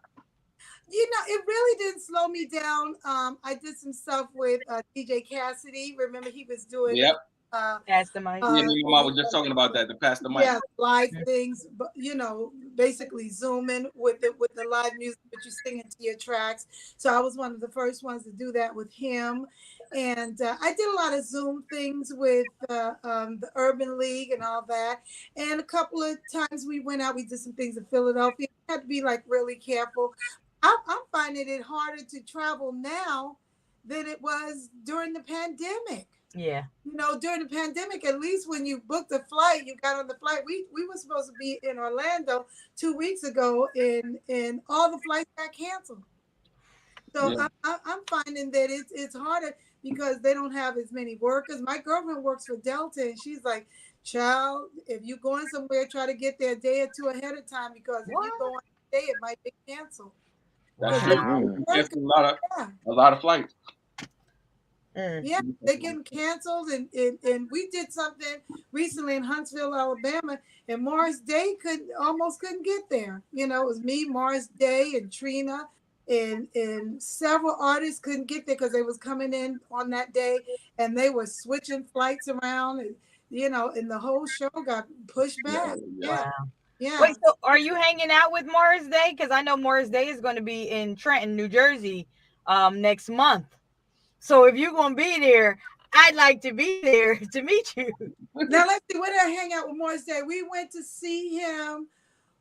It really didn't slow me down. I did some stuff with DJ Cassidy. Remember, he was doing Yep. Pass the mic. Yeah, uh, me and my mom was just talking about that. To pass the mic. yeah, live things, but basically zooming with the live music, but you singing to your tracks. So I was one of the first ones to do that with him, and I did a lot of Zoom things with the Urban League and all that. And a couple of times we went out, we did some things in Philadelphia. Had to be like really careful. I'm finding it harder to travel now than it was during the pandemic. Yeah. During the pandemic, at least when you booked a flight, you got on the flight. We were supposed to be in Orlando 2 weeks ago, and all the flights got canceled. So Yeah. I'm finding that it's harder because they don't have as many workers. My girlfriend works for Delta, and she's like, "Child, if you're going somewhere, try to get there a day or two ahead of time because if you What? go on a day, it might be canceled That's because they true. Wow. don't mm, have Canceled workers." a lot of flights. Mm. Yeah, they're getting canceled, and we did something recently in Huntsville, Alabama, and Morris Day couldn't get there. It was me, Morris Day, and Trina, and several artists couldn't get there because they was coming in on that day, and they were switching flights around, and the whole show got pushed Yeah, back. yeah. Yeah, Wow. yeah. Wait, so are you hanging out with Morris Day? Because I know Morris Day is going to be in Trenton, New Jersey, next month. So if you're going to be there, I'd like to be there to meet you. Now let's see. Where did I hang out with Morris Day? We went to see him.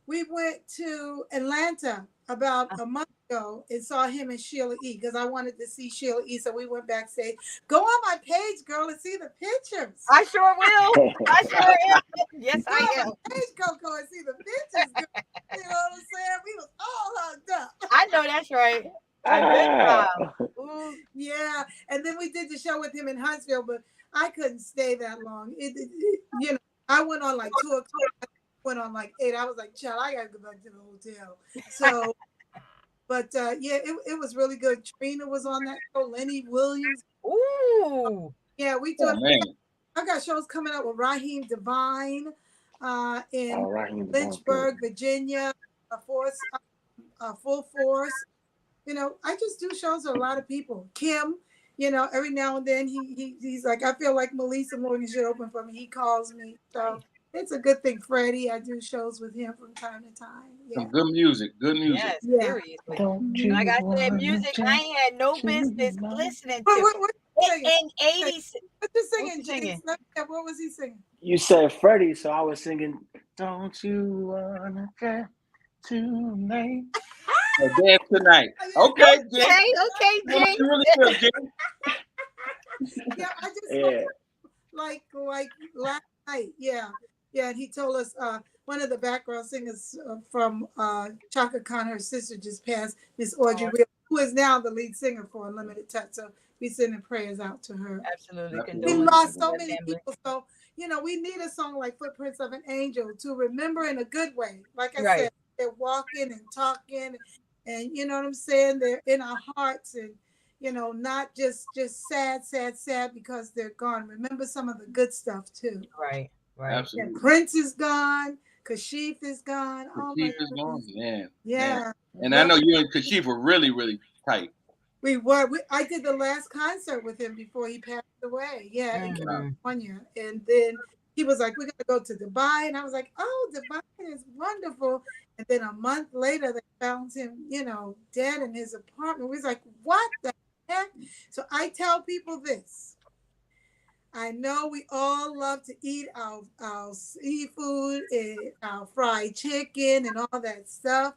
We went to Atlanta about a month ago and saw him and Sheila E. because I wanted to see Sheila E. So we went backstage. Go on my page, girl, and see the pictures. I sure will. I sure am. Yes, Go I on am. my page, Coco, and see the pictures, girl. You know what I'm saying? We was all hugged up. I know that's right. A good time. Ooh. Yeah, and then we did the show with him in Huntsville, but I couldn't stay that long. I went on like 2 o'clock. Went on like 8. I was like, child, I gotta go back to the hotel. So, but yeah, it was really good. Trina was on that show. Lenny Williams. Ooh. Yeah, we Oh doing. man. I got shows coming up with Raheem Devine, in all right, he's the one good. Lynchburg, Virginia, Full Force. I just do shows with a lot of people. Kim, every now and then he's like, I feel like Meli'sa Morgan should open for me. He calls me. So it's a good thing. Freddie, I do shows with him from time to time. Yeah. Some good music. Good music. Yes, Yeah. seriously. Don't you Like I said, wanna music I ain't had no business listening to. What you singing? In 80s. What you What singing, you singing? James? What was he singing? You said Freddie, so I was singing. Don't you wanna dance tonight? Dance tonight. Oh, Okay, Jay. Okay, Jay. You really good, Jay. yeah, I just Yeah. like last night. Yeah, yeah. And he told us one of the background singers from Chaka Khan, her sister just passed, Miss Audrey, who is now the lead singer for Unlimited Touch. So we sending prayers out to her. Absolutely. We Condolences lost to so the many family. people. So we need a song like Footprints of an Angel to remember in a good way. Like I Right. said, they're walking and talking, and you know what I'm saying. They're in our hearts, and not just sad because they're gone. Remember some of the good stuff too. Right. Yeah, Absolutely. Prince is gone. Kashif is gone. Oh my Kashif is gone. goodness. Man. Yeah. And I know you and Kashif were really, really tight. We were. I did the last concert with him before he passed away. Yeah, in California. And then he was like, "We're gonna go to Dubai," and I was like, "Oh, Dubai is wonderful." And then a month later, they found him, dead in his apartment. We was like, "What the heck?" So I tell people this. I know we all love to eat our seafood and our fried chicken and all that stuff.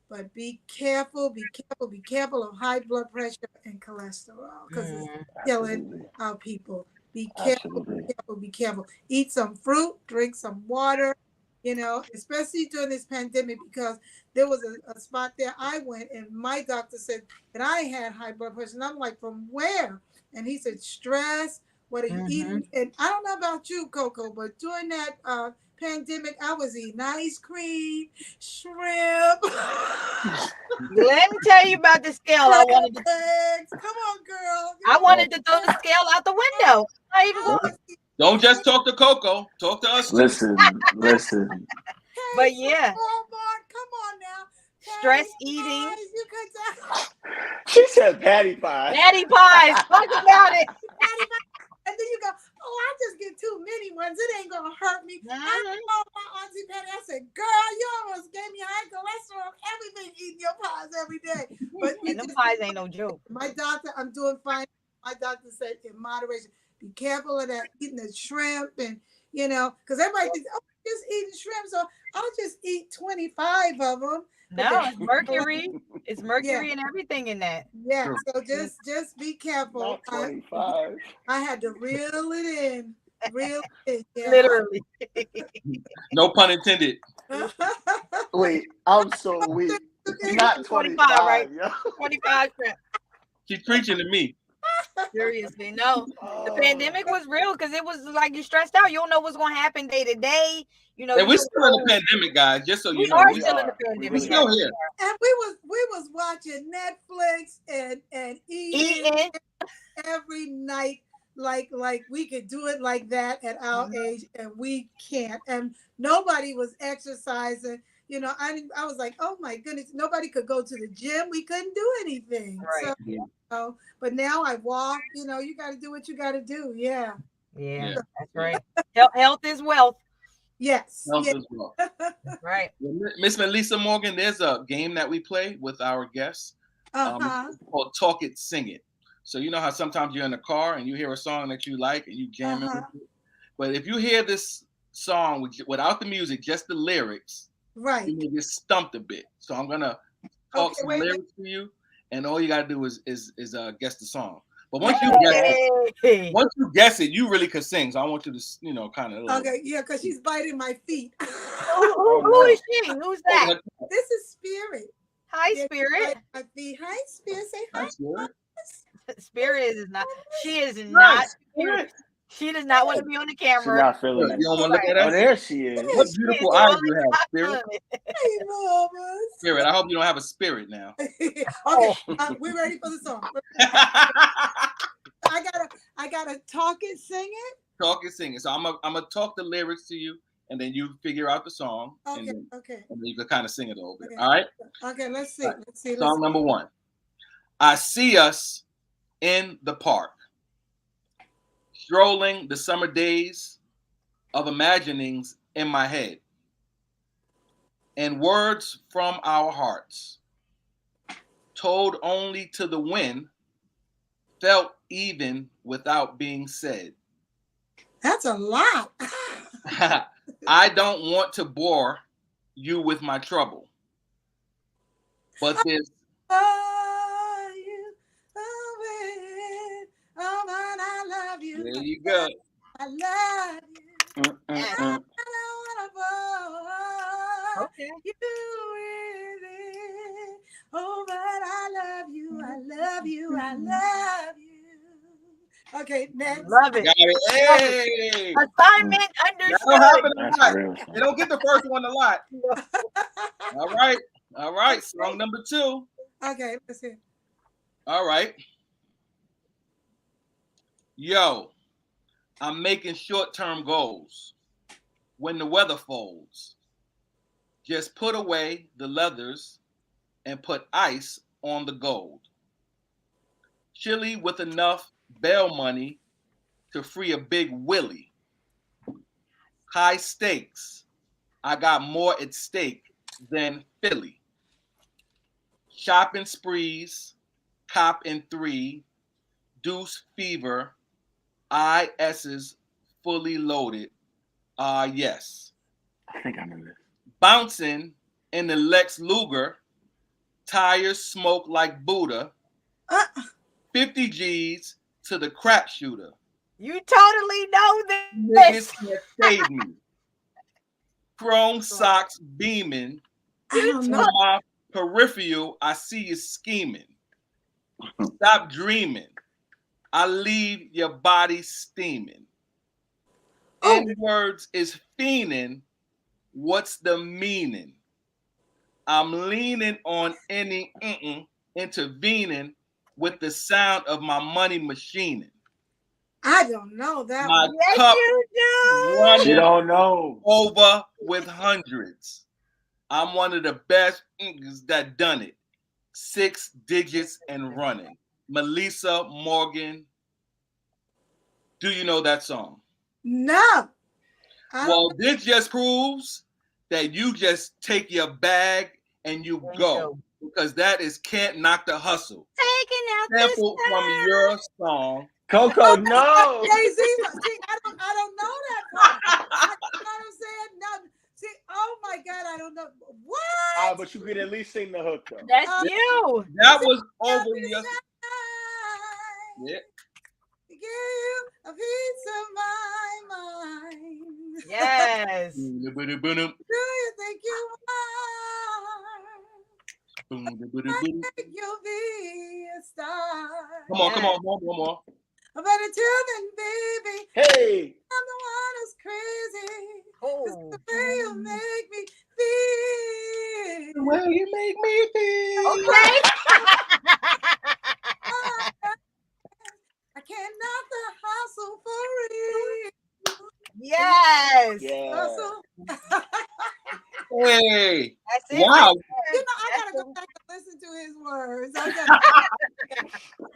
But be careful of high blood pressure and cholesterol because it's killing our people. Be careful, be careful. Eat some fruit, drink some water, especially during this pandemic because there was a spot there I went and my doctor said that I had high blood pressure. And I'm like, from where? and he said, "Stress. What are you Mm-hmm. eating?" And I don't know about you, Coco, but during that pandemic, I was eating ice cream, shrimp, Let me tell you about the scale. crab legs. Come on, girl. I You Don't, wanted to throw the scale out the know, window. I even I go, was eating don't just talk to Coco. Talk to us too. Listen. but cake from yeah, Walmart. Come on now. stress Patty eating, pies. You could say She said patty pie. patty pies. Talk about it. patty pie. And then you go, oh, I just get too many ones. It ain't gonna hurt me. I Mhm. told my auntie Patty, I said, girl, you almost gave me high cholesterol, everything eating your pies every day. But you And them just pies ain't no joke. my doctor, I'm doing fine. My doctor said in moderation, be careful of that eating the shrimp and because everybody thinks, oh, just eating shrimp, so I'll just eat 25 of them. But No, the it's mercury. It's yeah, mercury and everything in that. yeah. True. So just be careful. Not 25. I had to reel it in, reel it in. Yeah. Literally. No pun intended. Wait, I'm so weak. Not 25, right? 25, yo. 25 shrimp. She's preaching to me. Seriously, no. The Oh, pandemic was real because it was like you stressed out. You don't know what's going to happen day to day. And You we're don't still in the know. pandemic, guys. Just so you We know, are we still in the are. We we're pandemic. really Yes, still are. we here. are. And we was watching Netflix and eating Eating. every night like we could do it like that at our Mhm. age, and we can't. And nobody was exercising. I was like, oh my goodness, nobody could go to the gym. We couldn't do anything. Right. But now I walk. You got to do what you got to do. Yeah. Yeah, Yeah. that's right. Health is wealth. Yes. Health Yeah. as well. Right. Well, Miss Meli'sa Morgan, there's a game that we play with our guests. Uh-huh. It's called Talk It, Sing It. So you know how sometimes you're in the car and you hear a song that you like and you jam it Uh-huh. with it. But if you hear this song without the music, just the lyrics, Right. you may get stumped a bit. So I'm gonna talk Okay. some Wait. lyrics to you, and all you gotta do is guess the song. But Hey. once you guess it, you really could sing. So I want you to kind of. Okay. Yeah, because she's biting my feet. Who, who is she? Who's that? This is Spirit. Hi, Yeah, she's Spirit. biting my feet. Hi, Spirit. Say hi. That's good. Spirit is not. She is not. Nice. Good. She does not want to be on the She's camera. not feeling You it. don't want to look at Oh, us? there she is. What She beautiful is eyes all you have, Spirit. Hey, mamas. Spirit, I hope you don't have a spirit now. Okay, Oh. we ready for the song. I gotta talk it, sing it. Talk and sing it. So I'm gonna talk the lyrics to you, and then you figure out the song, Okay, and okay, then you can kind of sing it a little bit. okay. All right. Okay, let's see. All right. Let's see. Song number one. I see us in the park, strolling the summer days of imaginings in my head, and words from our hearts, told only to the wind, felt even without being said. That's a lot. I don't want to bore you with my trouble, but there's Oh, you, oh, man, I love you. there you go. I love you. Yes. I don't wanna Okay. you with it. Oh, but I love you. I love you. I love you. Okay, next. Love it. Got it. Hey, Assignment that don't happen understood. a That's lot. real. They don't get the first one a lot. All right. All right. Song number two. Okay, let's see. All right. Yo, I'm making short-term goals. When the weather folds, just put away the leathers and put ice on the gold. Chili with enough bail money to free a big Willie. High stakes. I got more at stake than Philly. Shopping sprees, cop in three, deuce fever, IS's fully loaded. Yes. I think I know this. Bouncing in the Lex Luger, tires smoke like Buddha, Uh, 50 G's to the crap shooter. You totally know Niggas this. can't save me. Chrome socks beaming. I don't To know. my peripheral, I see you scheming. Stop dreaming. I leave your body steaming. Oh. N words is fiending. What's the meaning? I'm leaning on any intervening with the sound of my money machining. I don't know that My one. Yes, cup you do. She running don't know. over with hundreds. I'm one of the best that done it. 6 digits and running. Meli'sa Morgan. Do you know that song? No. I Well, don't. this just proves that you just take your bag and you There you go. go. Because that is Can't Knock the Hustle. Taking out the Sample from your song. Coco, no. Jay-Z. See, I don't know that part. You know what I'm saying? No. See, oh my God, I don't know. What? But you could at least sing the hook though. That's you. That was over your. Yeah. To give you a piece of my mind. Yes. Do you think you are? I think you'll be a star. Come on, come on, one more. But until then, baby, Hey. I'm the one who's crazy. It's Oh. the way you make me feel. The way you make me feel. Okay. I can't knock the hustle for real. Yes. Yeah. Hustle. Hey. That's it. Wow. Right You know, I there. gotta go back and listen to his words.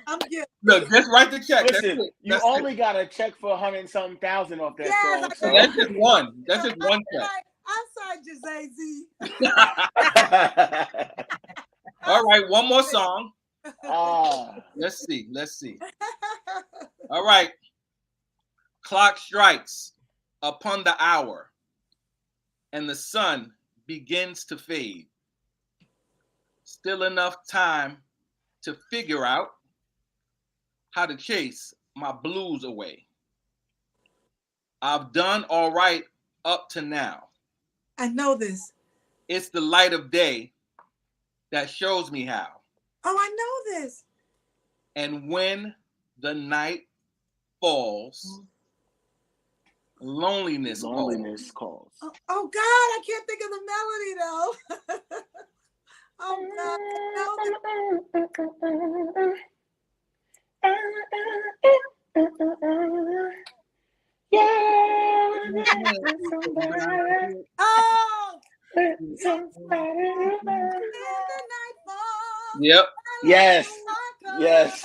I'm good. Look, just write the check. Listen, That's it. you That's only got a check for 100-something thousand off that Yes, song. I So So. that's just one. That's just one check. I'm sorry, Jay-Z. All right, one more song. Ah. Let's see. All right. Clock strikes upon the hour, and the sun begins to fade. Still enough time to figure out how to chase my blues away. I've done all right up to now. I know this. It's the light of day that shows me how. Oh, I know this. And when the night falls, loneliness Loneliness calls. Oh God, I can't think of the melody though. Oh God, I know this. Oh, Yep. Yes. Yes. Yes.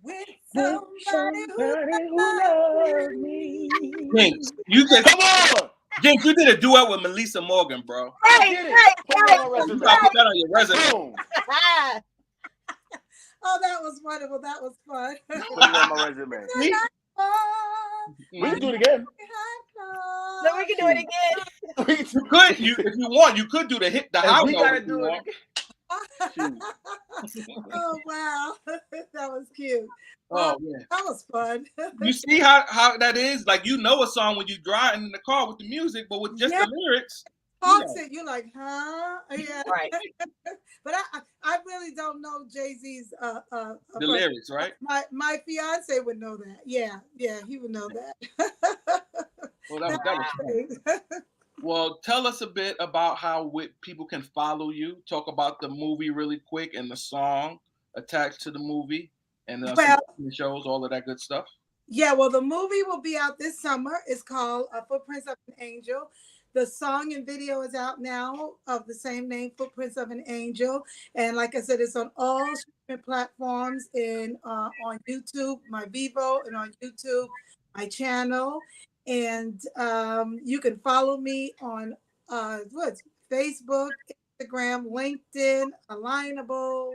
With somebody who loves me. Jinx, you just Come on. Jinx, you did a duet with Meli'sa Morgan, bro. I did it. Put it on my You resume. gotta put that on your resume. Boom. Oh, that was wonderful. That was fun. Put it on my resume. See? We can do it again. So we can do it again. You could, if you want, you could do the high We note gotta if you do want. it again. Oh wow, that was cute. Oh yeah. That was fun. You see how that is? Like, you know a song when you driving in the car with the music, but with just Yeah. the lyrics. Talks it, you're like, huh? Yeah. Right. But I really don't know Jay-Z's The lyrics, right? My fiance would know that. Yeah, he would know that. Well, that was fun. Well, tell us a bit about how people can follow you. Talk about the movie really quick and the song attached to the movie and the shows, all of that good stuff. Yeah, well, the movie will be out this summer. It's called Footprints of an Angel. The song and video is out now of the same name, Footprints of an Angel. And like I said, it's on all streaming platforms and on YouTube, my Vivo, and on YouTube, my channel. And you can follow me on Facebook, Instagram, LinkedIn, Alignable,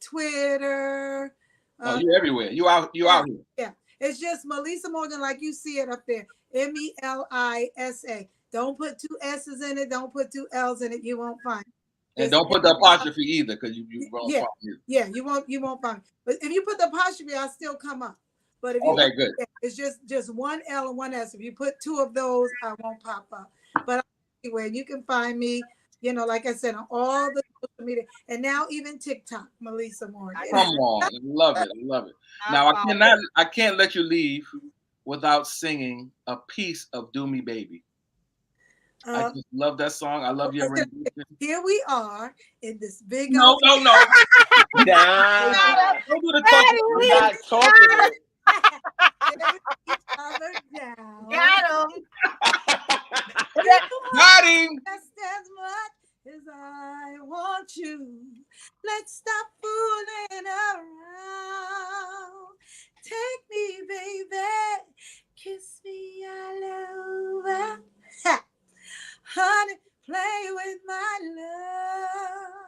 Twitter. Oh, you're everywhere. You out here. Yeah. It's just Meli'sa Morgan, like you see it up there. Melisa. Don't put 2 S's in it. Don't put 2 L's in it. You won't find it. And don't put the apostrophe either, because you won't find it. Yeah, you won't find it. But if you put the apostrophe, I'll still come up. But if you Okay, good. it's just one L and one S. If you put two of those, I won't pop up. But anyway, you can find me, like I said, on all the social media, and now even TikTok, Meli'sa Morgan. Come on, love it, love it. Now I can't let you leave without singing a piece of "Do Me Baby." I just love that song. I love your rendition. Here we are in this big No. old. Nah, Don't do the talking. we're not talking it. Down. Got him. Got him. Just as much as I want you. Let's stop fooling around. Take me, baby. Kiss me all over. Ha. Honey, play with my love.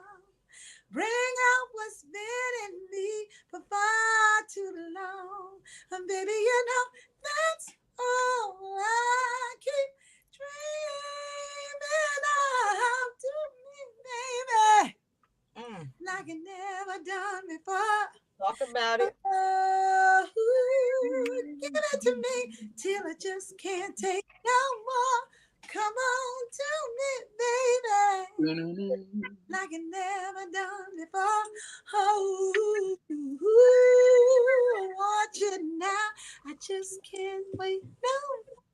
Bring out what's been in me for far too long. And baby, that's all I keep dreaming of. To me, baby. Like I never done before. Talk about it. Oh, give it to me till I just can't take no more. Come on to me, baby, like I never done before. Oh, I want you now. I just can't wait no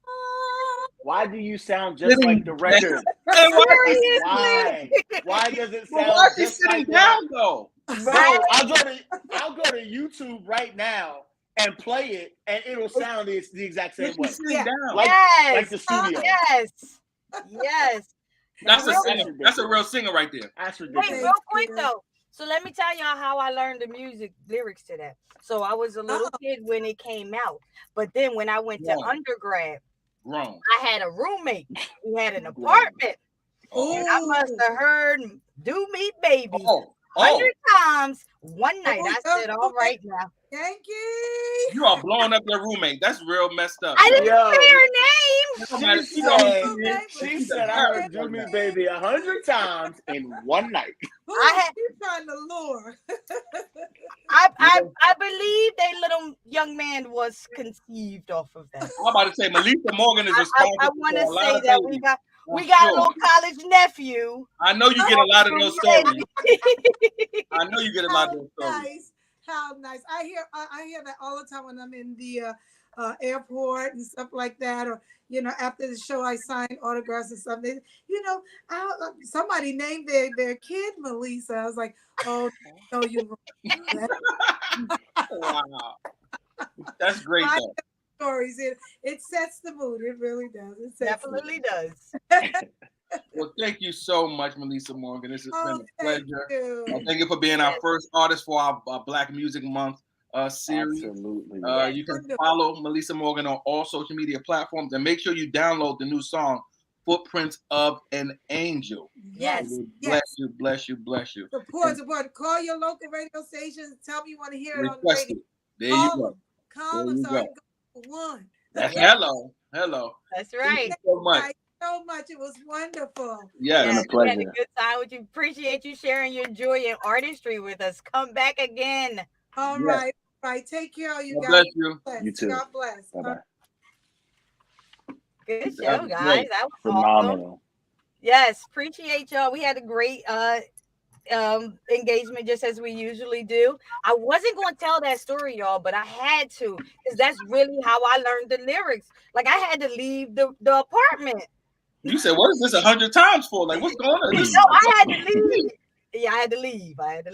more. Why do you sound just like the record? Seriously. Why does it Why sound is he just sitting like down that? though? Bro, I'll go to YouTube right now and play it, and it'll sound the exact same way. Sitting down. Like the studio. Yes. That's a real singer right there. That's Wait, ridiculous. real quick though. So let me tell y'all how I learned the music lyrics to that. So I was a little kid when it came out, but then when I went to undergrad, Grown. I had a roommate. We had an apartment. And I must have heard "Do Me Baby" 100 times one night. I said, "All right now." Thank you. You are blowing up your roommate. That's real messed up. I didn't say her name. She said, I heard "Do Me Baby" 100 times in one night. Who are you trying to lure? I believe that little young man was conceived off of that. I'm about to say Meli'sa Morgan is responsible. I want to say that we got a little college nephew. I know you get a lot of those stories. I know you get a lot of those stories. Nice. How nice. I hear that all the time when I'm in the airport and stuff like that, or after the show I sign autographs and stuff. Somebody named their kid Meli'sa. I was like, oh no, you wow. That's great though. Stories. It sets the mood. It really does. It definitely does. Well, thank you so much, Meli'sa Morgan. This has been a pleasure. Thank you for being our first artist for our Black Music Month series. Absolutely. You can follow Meli'sa Morgan on all social media platforms, and make sure you download the new song "Footprints of an Angel." Yes. Bless you. Support. Call your local radio stations. Tell me you want to hear it on the radio. There you go. Call them so I can go for one. Hello. That's right. Thank you so much. So much. It was wonderful. Yes. Been a pleasure. We had a good time with you. Appreciate you sharing your joy and artistry with us. Come back again. All right. Take care of you guys. Bless you. You too. God bless. Bye-bye. Good show, guys. That was phenomenal. Awesome. Yes, appreciate y'all. We had a great engagement, just as we usually do. I wasn't going to tell that story, y'all, but I had to, because that's really how I learned the lyrics. Like, I had to leave the apartment. You said, what is this 100 times for? Like, what's going on? No, I had to leave. Yeah, I had to leave. I had to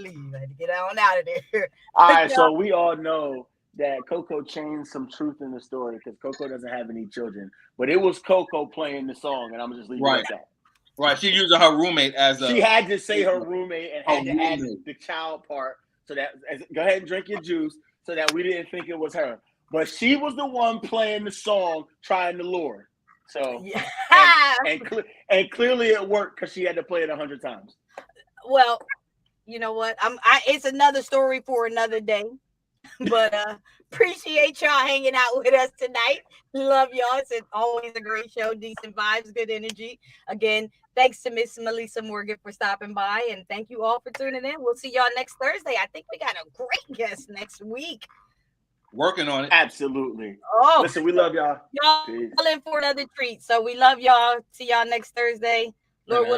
get on out of there. All right, so we all know that Coco changed some truth in the story because Coco doesn't have any children. But it was Coco playing the song, and I'm just leaving it at that. Right, she using her roommate as a... She had to say her roommate and had to add the child part. So that, go ahead and drink your juice, so that we didn't think it was her. But she was the one playing the song, trying to lure. So, and clearly it worked because she had to play it 100 times. Well, you know what? It's another story for another day. But appreciate y'all hanging out with us tonight. Love y'all. It's always a great show. Decent vibes, good energy. Again, thanks to Miss Meli'sa Morgan for stopping by, and thank you all for tuning in. We'll see y'all next Thursday. I think we got a great guest next week. Working on it. Absolutely. Oh, Listen, we love y'all. y'all Peace. in for another treat. So we love y'all. See y'all next Thursday. Lord willing.